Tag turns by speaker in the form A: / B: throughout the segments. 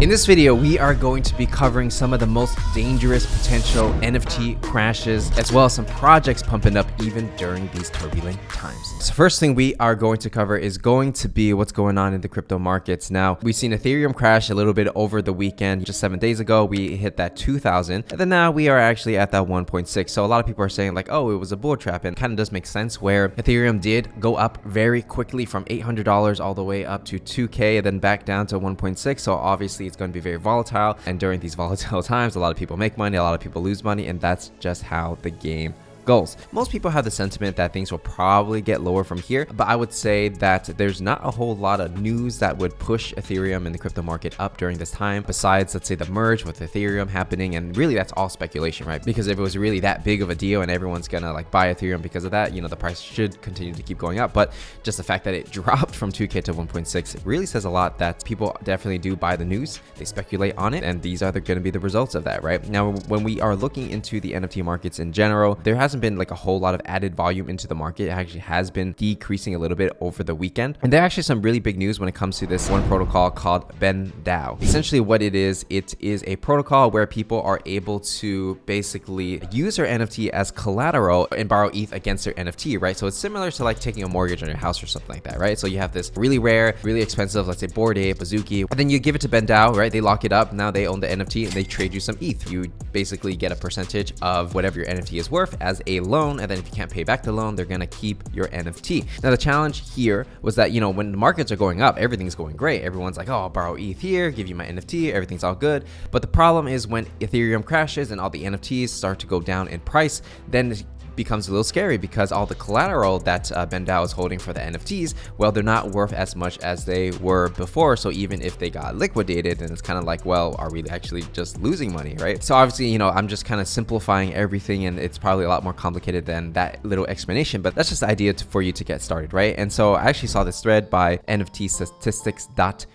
A: In this video, we are going to be covering some of the most dangerous potential NFT crashes, as well as some projects pumping up even during these turbulent times. So first thing we are going to cover is going to be what's going on in the crypto markets. Now, we've seen Ethereum crash a little bit over the weekend. Just 7 days ago, we hit that 2,000, and then now we are actually at that 1.6. So a lot of people are saying like, oh, it was a bull trap, and it kind of does make sense where Ethereum did go up very quickly from $800 all the way up to 2K and then back down to 1.6. So obviously it's going to be very volatile, and during these volatile times, a lot of people make money, a lot of people lose money, and that's just how the game goes. Most people have the sentiment that things will probably get lower from here, but I would say that there's not a whole lot of news that would push Ethereum and the crypto market up during this time, besides, let's say, the merge with Ethereum happening, and really that's all speculation, right? Because if it was really that big of a deal and everyone's gonna like buy Ethereum because of that, you know, the price should continue to keep going up. But just the fact that it dropped from 2K to 1.6 really says a lot that people definitely do buy the news, they speculate on it, and these are going to be the results of that, right? Now, when we are looking into the NFT markets in general, there hasn't been like a whole lot of added volume into the market. It actually has been decreasing a little bit over the weekend, and there are actually some really big news when it comes to this one protocol called BendDAO. Essentially what it is a protocol where people are able to basically use their NFT as collateral and borrow ETH against their NFT, right? So it's similar to like taking a mortgage on your house or something like that, right? So you have this really rare, really expensive, let's say Bored Ape, Azuki, and then you give it to BendDAO, right? They lock it up, now they own the NFT, and they trade you some ETH. You basically get a percentage of whatever your NFT is worth as a loan, and then if you can't pay back the loan, they're gonna keep your NFT. Now the challenge here was that, you know, when the markets are going up, everything's going great. Everyone's like, oh, I'll borrow ETH here, give you my NFT, everything's all good. But the problem is when Ethereum crashes and all the NFTs start to go down in price, then it becomes a little scary because all the collateral that BendDAO is holding for the NFTs, well, they're not worth as much as they were before. So even if they got liquidated, then it's kind of like, well, are we actually just losing money, right? So obviously, you know, I'm just kind of simplifying everything, and it's probably a lot more complicated than that little explanation, but that's just the idea for you to get started, right? And so I actually saw this thread by NFTstatistics.ETH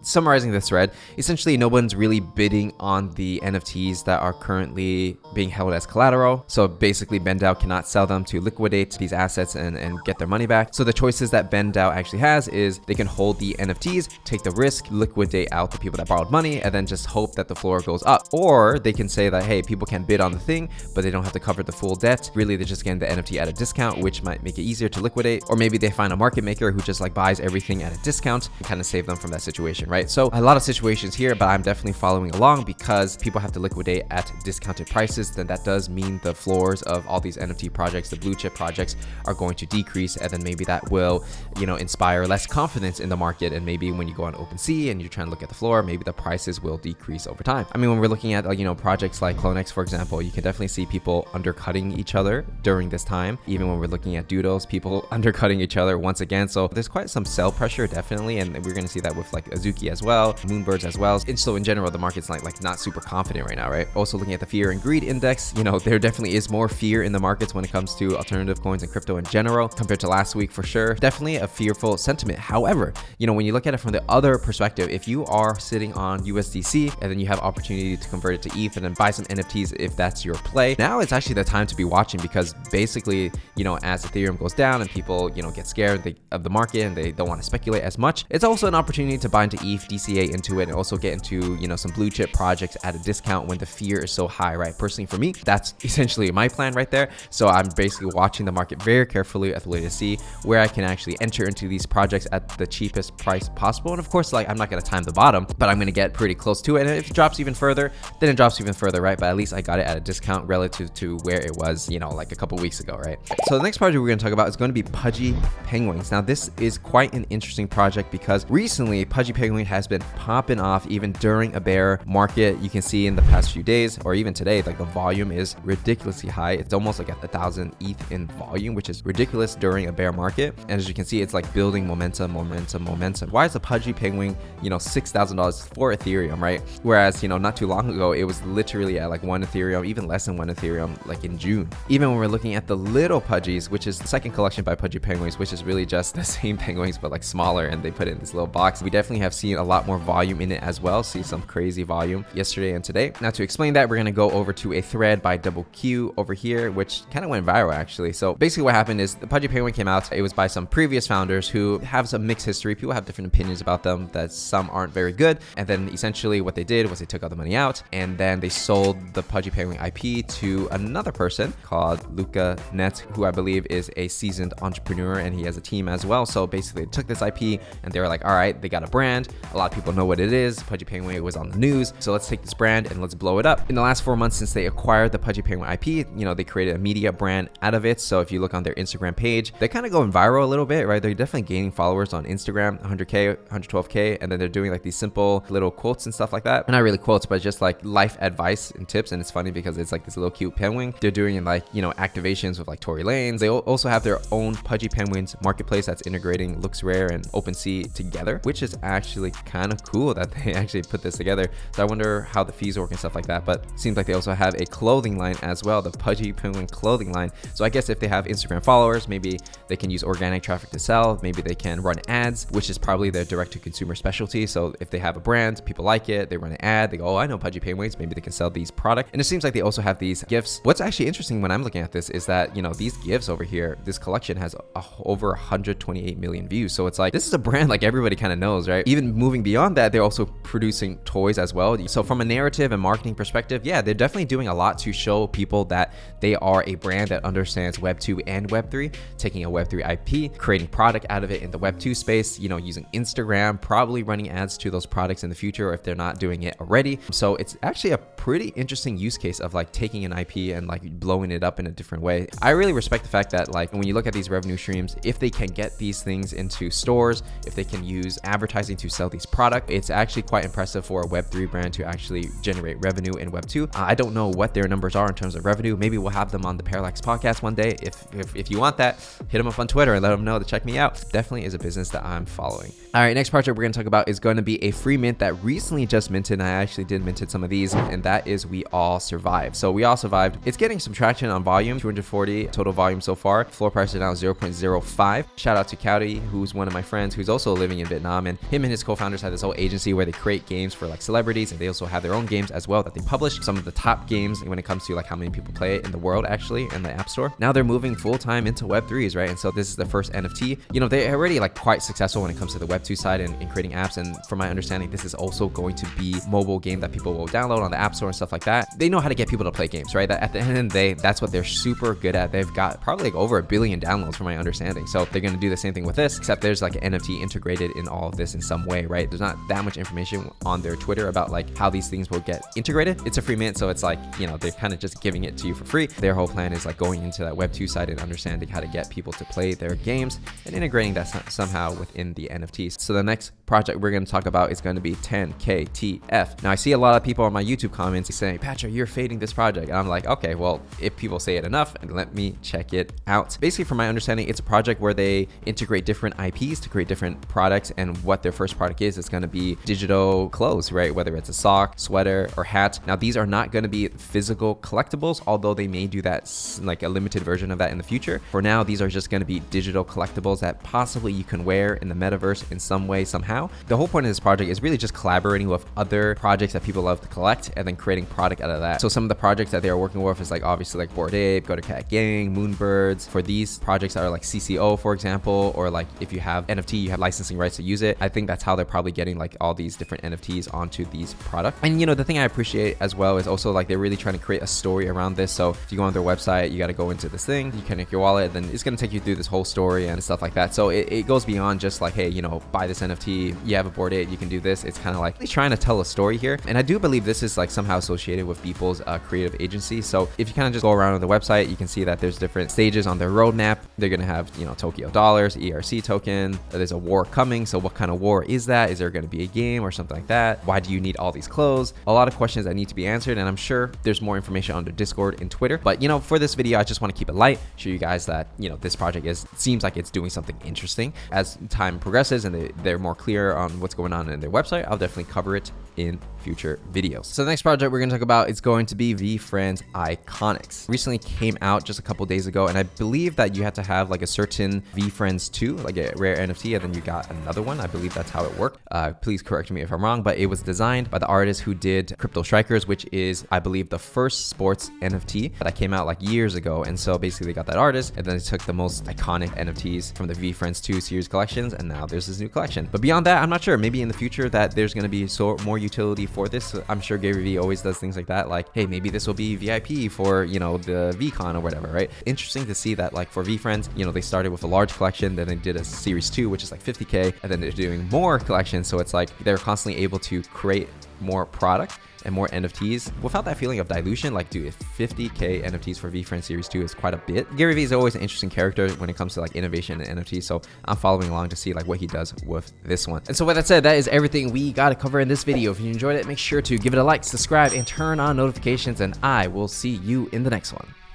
A: summarizing the thread. Essentially, no one's really bidding on the NFTs that are currently being held as collateral. So basically, BendDAO cannot sell them to liquidate these assets and get their money back. So the choices that BendDAO actually has is they can hold the NFTs, take the risk, liquidate out the people that borrowed money, and then just hope that the floor goes up. Or they can say that, hey, people can bid on the thing, but they don't have to cover the full debt. Really, they're just getting the NFT at a discount, which might make it easier to liquidate. Or maybe they find a market maker who just like buys everything at a discount and kind of save them from that situation, right? So a lot of situations here, but I'm definitely following along because people have to liquidate at discounted prices. Then that does mean the floors of all these NFT projects, the blue chip projects, are going to decrease, and then maybe that will, you know, inspire less confidence in the market. And maybe when you go on Opensea and you're trying to look at the floor, maybe the prices will decrease over time. I mean, when we're looking at you know, projects like CloneX, for example, you can definitely see people undercutting each other during this time. Even when we're looking at Doodles, people undercutting each other once again. So there's quite some sell pressure, definitely, and we're going to see that with like Azuki as well, Moonbirds as well. And so in general, the market's like not super confident right now, right? Also looking at the fear and greed index, you know, there definitely is more fear in the markets when it comes to alternative coins and crypto in general compared to last week, for sure. Definitely a fearful sentiment. However, you know, when you look at it from the other perspective, if you are sitting on USDC and then you have opportunity to convert it to ETH and then buy some NFTs if that's your play, now it's actually the time to be watching, because basically, you know, as Ethereum goes down and people, you know, get scared of the market and they don't want to speculate as much, it's also an opportunity to buy into ETH, DCA into it, and also get into, you know, some blue chip projects at a discount when the fear is so high, right? Personally, for me, that's essentially my plan right there. So I'm basically watching the market very carefully at the way to see where I can actually enter into these projects at the cheapest price possible. And of course, like, I'm not going to time the bottom, but I'm going to get pretty close to it. And if it drops even further, then it drops even further, right? But at least I got it at a discount relative to where it was, you know, like a couple weeks ago, right? So the next project we're going to talk about is going to be Pudgy Penguins. Now, this is quite an interesting project because recently Pudgy Penguin has been popping off even during a bear market. You can see in the past few days, or even today, like the volume is ridiculously high. It's almost like 1,000 ETH in volume, which is ridiculous during a bear market. And as you can see, it's like building momentum. Why is a Pudgy Penguin, you know, $6,000 for Ethereum, right? Whereas, you know, not too long ago, it was literally at like 1 Ethereum, even less than 1 Ethereum, like in June. Even when we're looking at the little Pudgies, which is the second collection by Pudgy Penguins, which is really just the same penguins, but like smaller, and they put it in this little box. We definitely definitely have seen a lot more volume in it as well. See some crazy volume yesterday and today. Now to explain that, we're going to go over to a thread by Double Q over here, which kind of went viral actually. So basically what happened is the Pudgy Penguin came out. It was by some previous founders who have some mixed history. People have different opinions about them, that some aren't very good. And then essentially what they did was they took all the money out and then they sold the Pudgy Penguin IP to another person called Luca Net, who I believe is a seasoned entrepreneur and he has a team as well. So basically they took this IP and they were like, all right, they got a brand. A lot of people know what it is. Pudgy Penguin was on the news. So let's take this brand and let's blow it up. In the last 4 months since they acquired the Pudgy Penguin IP, you know, they created a media brand out of it. So if you look on their Instagram page, they're kind of going viral a little bit, right? They're definitely gaining followers on Instagram, 100K, 112K. And then they're doing like these simple little quotes and stuff like that. And not really quotes, but just like life advice and tips. And it's funny because it's like this little cute penguin. They're doing like, you know, activations with like Tory Lanez. They also have their own Pudgy Penguins marketplace that's integrating LooksRare and Opensea together, which is actually kind of cool that they actually put this together. So I wonder how the fees work and stuff like that. But it seems like they also have a clothing line as well, the Pudgy Penguin clothing line. So I guess if they have Instagram followers, maybe they can use organic traffic to sell. Maybe they can run ads, which is probably their direct to consumer specialty. So if they have a brand, people like it, they run an ad, they go, oh, I know Pudgy Penguins, maybe they can sell these products. And it seems like they also have these gifts. What's actually interesting when I'm looking at this is that, you know, these gifts over here, this collection has over 128 million views. So it's like, this is a brand like everybody kind of knows, right? Even moving beyond that, they're also producing toys as well. So from a narrative and marketing perspective, yeah, they're definitely doing a lot to show people that they are a brand that understands Web 2 and Web 3, taking a Web 3 IP, creating product out of it in the Web 2 space, you know, using Instagram, probably running ads to those products in the future or if they're not doing it already. So it's actually a pretty interesting use case of like taking an IP and like blowing it up in a different way. I really respect the fact that like when you look at these revenue streams, if they can get these things into stores, if they can use advertising to sell these products, it's actually quite impressive for a Web3 brand to actually generate revenue in Web2. I don't know what their numbers are in terms of revenue. Maybe we'll have them on the Parallax podcast one day. If you want that, hit them up on Twitter and let them know to check me out. Definitely is a business that I'm following. All right, next project we're going to talk about is going to be a free mint that recently just minted. And I actually did minted some of these, and that is We All Survived. So We All Survived, it's getting some traction on volume, 240 total volume so far. Floor price is now 0.05. Shout out to Cowdy, who's one of my friends who's also living in Vietnam, and him and his co-founders have this whole agency where they create games for like celebrities, and they also have their own games as well that they publish. Some of the top games when it comes to like how many people play it in the world actually in the App Store. Now they're moving full-time into Web3s, right? And so this is the first NFT. You know, they're already like quite successful when it comes to the Web2 side and creating apps. And from my understanding, this is also going to be mobile game that people will download on the App Store and stuff like that. They know how to get people to play games, right? That at the end of the day, that's what they're super good at. They've got probably like over 1 billion downloads from my understanding. So they're going to do the same thing with this, except there's like an NFT integrated in all of this in some way, right? There's not that much information on their Twitter about like how these things will get integrated. It's a free mint, so it's like, you know, they're kind of just giving it to you for free. Their whole plan is like going into that Web2 side and understanding how to get people to play their games and integrating that somehow within the NFTs. So the next project we're going to talk about is going to be 10KTF. Now I see a lot of people on my YouTube comments saying, Patrick, you're fading this project. And I'm like, okay, well, if people say it enough, let me check it out. Basically, from my understanding, it's a project where they integrate different IPs to create different products. And what their first product is going to be digital clothes, right? Whether it's a sock, sweater, or hat. Now, these are not going to be physical collectibles, although they may do that, like a limited version of that in the future. For now, these are just going to be digital collectibles that possibly you can wear in the metaverse in some way, somehow. The whole point of this project is really just collaborating with other projects that people love to collect and then creating product out of that. So some of the projects that they are working with is like obviously like Bored Ape, Go to Cat Gang, Moonbirds. For these projects that are like CCO, for example, or like if you have NFT, you have licensing rights to use it. I think that's how they're probably getting like all these different NFTs onto these products. And you know, the thing I appreciate as well is also like they're really trying to create a story around this. So if you go on their website, you got to go into this thing, you connect your wallet, then it's going to take you through this whole story and stuff like that. So it goes beyond just like, hey, you know, buy this NFT, you have a Bored Ape, you can do this. It's kind of like trying to tell a story here. And I do believe this is like somehow associated with Beeple's creative agency. So if you kind of just go around on the website, you can see that there's different stages on their roadmap. They're going to have, you know, Tokyo dollars, ERC token. There's a war coming. So what kind of war is that? Is there going to be a game or something like that? Why do you need all these clothes? A lot of questions that need to be answered. And I'm sure there's more information on their Discord and Twitter. But, you know, for this video, I just want to keep it light, show you guys that, you know, this project seems like it's doing something interesting. As time progresses and they're more clear on what's going on in their website, I'll definitely cover it in future videos. So the next project we're going to talk about is going to be VeeFriends Iconics. Recently came out just a couple days ago, and I believe that you had to have like a certain VeeFriends 2, like a rare NFT, and then you got another one. I believe that's how it worked. Please correct me if I'm wrong, but it was designed by the artist who did Crypto Strikers, which is, I believe, the first sports NFT that came out like years ago. And so basically they got that artist and then they took the most iconic NFTs from the VeeFriends 2 series collections, and now there's this new collection. But beyond that, I'm not sure. Maybe in the future that there's going to be more utility for this. I'm sure Gary Vee always does things like that, like, hey, maybe this will be VIP for, you know, the VCon or whatever, right? Interesting to see that, like, for VeeFriends, you know, they started with a large collection, then they did a series 2, which is like 50K, and then they're doing more collections. So it's like they're constantly able to create more product and more NFTs without that feeling of dilution. Like, dude, 50K NFTs for VeeFriends Series 2 is quite a bit. Gary Vee is always an interesting character when it comes to like innovation and NFTs, so I'm following along to see like what he does with this one. And so with that said, that is everything we got to cover in this video. If you enjoyed it, make sure to give it a like, subscribe, and turn on notifications, and I will see you in the next one.